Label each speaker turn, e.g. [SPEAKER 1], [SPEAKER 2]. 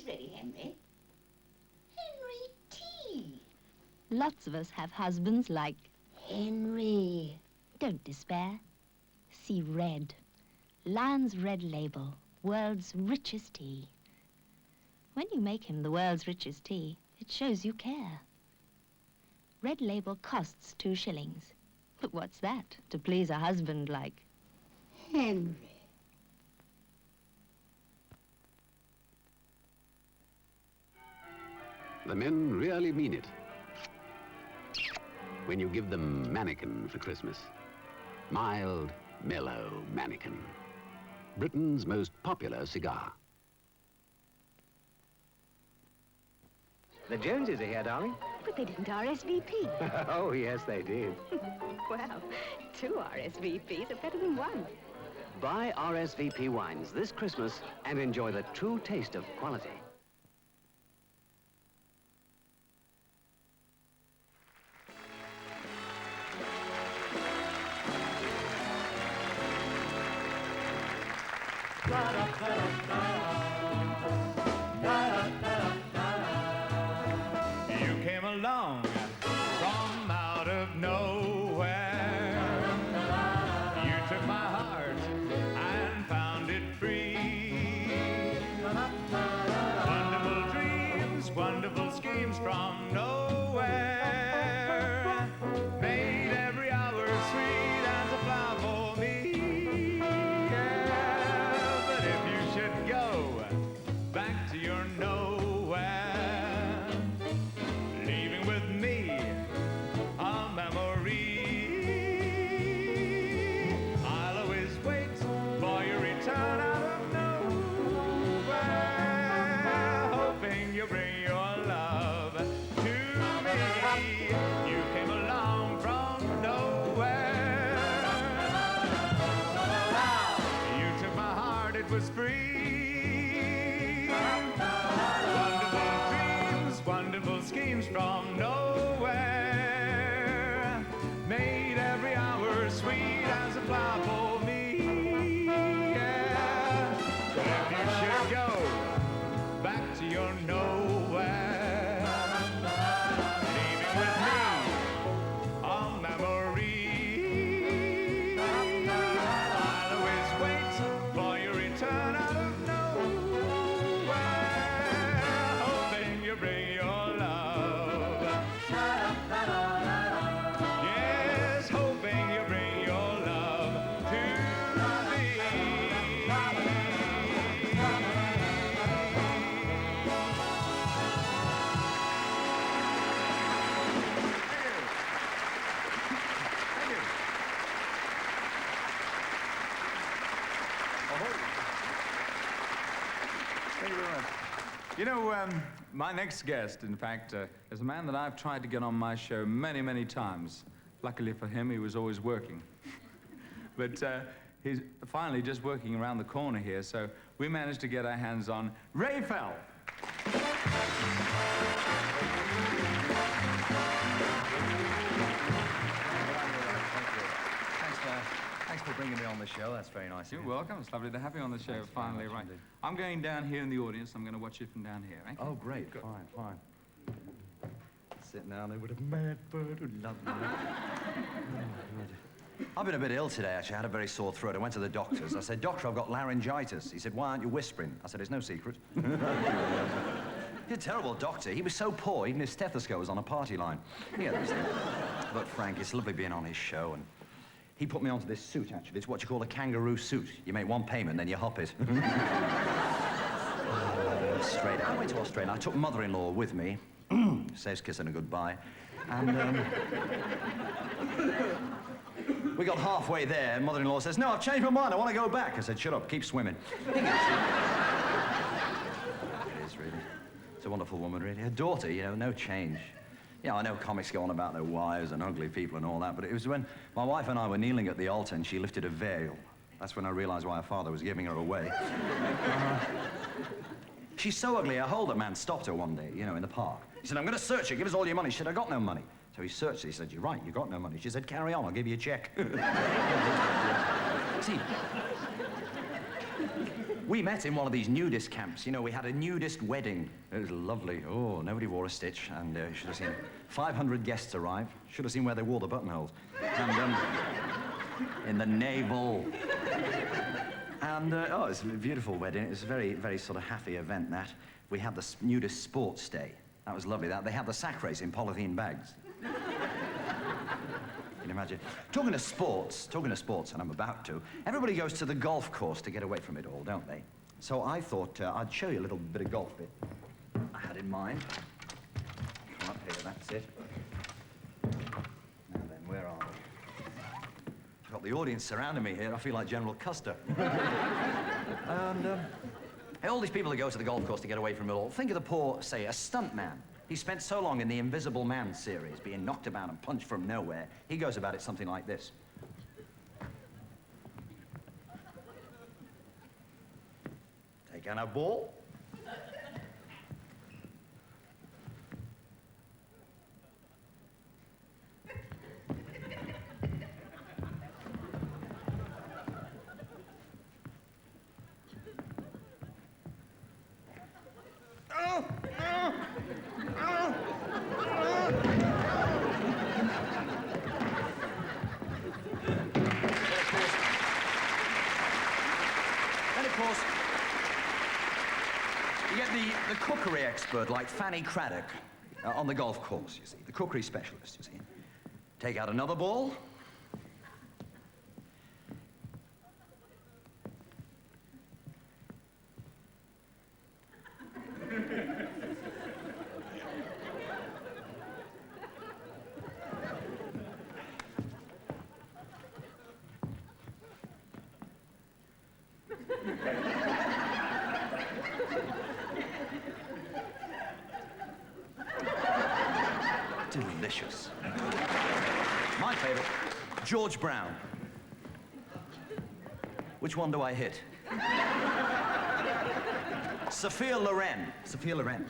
[SPEAKER 1] tea's ready, Henry. Henry, tea.
[SPEAKER 2] Lots of us have husbands like...
[SPEAKER 1] Henry.
[SPEAKER 2] Don't despair. See red. Lyons Red Label, world's richest tea. When you make him the world's richest tea, it shows you care. Red Label costs 2 shillings. But what's that to please a husband like...
[SPEAKER 1] Henry.
[SPEAKER 3] The men really mean it when you give them Manikin for Christmas. Mild, mellow Manikin. Britain's most popular cigar.
[SPEAKER 4] The Joneses are here, darling.
[SPEAKER 2] But they didn't RSVP.
[SPEAKER 4] Oh, yes, they did.
[SPEAKER 2] Well, 2 RSVPs are better than 1.
[SPEAKER 4] Buy RSVP wines this Christmas and enjoy the true taste of quality.
[SPEAKER 5] You came along from out of nowhere. You took my heart and found it free. Wonderful dreams, wonderful schemes from nowhere. Made every hour sweet as a flower for me. Yeah, but if you should go back to your nowhere, leaving with me a memory, I'll always wait for your return out of nowhere, hoping you'll bring your love to me. You came along from nowhere. You took my heart, it was free. Wonderful dreams, wonderful schemes from nowhere. Made every hour sweet as a flower for me. Yeah. But if you should go back to your nowhere, leaving with me a memory, I'll always wait for your return out of nowhere, hoping you bring your love. Yes, hoping you bring your love to me. Thank you very much. You know, my next guest, in fact, is a man that I've tried to get on my show many, many times. Luckily for him, he was always working. But he's finally just working around the corner here, so we managed to get our hands on Raphael.
[SPEAKER 6] Thanks for bringing me on the show. That's very nice of
[SPEAKER 5] You're
[SPEAKER 6] you.
[SPEAKER 5] welcome. It's lovely to have you on the show.
[SPEAKER 6] Thanks very
[SPEAKER 5] Finally,
[SPEAKER 6] much
[SPEAKER 5] right.
[SPEAKER 6] indeed.
[SPEAKER 5] I'm going down here in the audience. I'm going to watch you from down here, okay?
[SPEAKER 6] Oh, great.
[SPEAKER 5] Good.
[SPEAKER 6] Fine. Sitting down there with a mad bird who loved me. I've been a bit ill today, actually. I had a very sore throat. I went to the doctors. I said, "Doctor, I've got laryngitis." He said, "Why aren't you whispering?" I said, "It's no secret." He's a terrible doctor. He was so poor, even his stethoscope was on a party line. Yeah, but Frank, it's lovely being on his show, and he put me onto this suit, actually. It's what you call a kangaroo suit. You make one payment, then you hop it. Australia. I went to Australia. I took mother-in-law with me. Saves kissing a goodbye. And we got halfway there. Mother-in-law says, "No, I've changed my mind. I want to go back." I said, "Shut up. Keep swimming." It is, really. It's a wonderful woman, really. Her daughter, you know, no change. Yeah, I know comics go on about their wives and ugly people and all that, but it was when my wife and I were kneeling at the altar and she lifted a veil. That's when I realized why her father was giving her away. She's so ugly, a older man stopped her one day, you know, in the park. He said, "I'm going to search her. Give us all your money." She said, "I got no money." So he searched her. He said, "You're right, you got no money." She said, "Carry on, I'll give you a check." See, We met in one of these nudist camps. You know, we had a nudist wedding. It was lovely. Oh, nobody wore a stitch, and you should have seen 500 guests arrive. Should have seen where they wore the buttonholes. And, in the navel. And, oh, it's a beautiful wedding. It was a very, very sort of happy event, that. We had the nudist sports day. That was lovely. They had the sack race in polythene bags. You can imagine. Talking of sports, and I'm about to, everybody goes to the golf course to get away from it all, don't they? So I thought I'd show you a little bit of golf bit I had in mind. Come up here, that's it. Now then, where are we? I've got the audience surrounding me here. I feel like General Custer. And all these people that go to the golf course to get away from it all, think of the poor, say, a stuntman. He spent so long in the Invisible Man series, being knocked about and punched from nowhere. He goes about it something like this. Taking a ball. You get the cookery expert like Fanny Craddock on the golf course, you see. The cookery specialist, you see. Take out another ball. Delicious. My favorite, George Brown. Which one do I hit? Sophia Loren. Sophia Loren.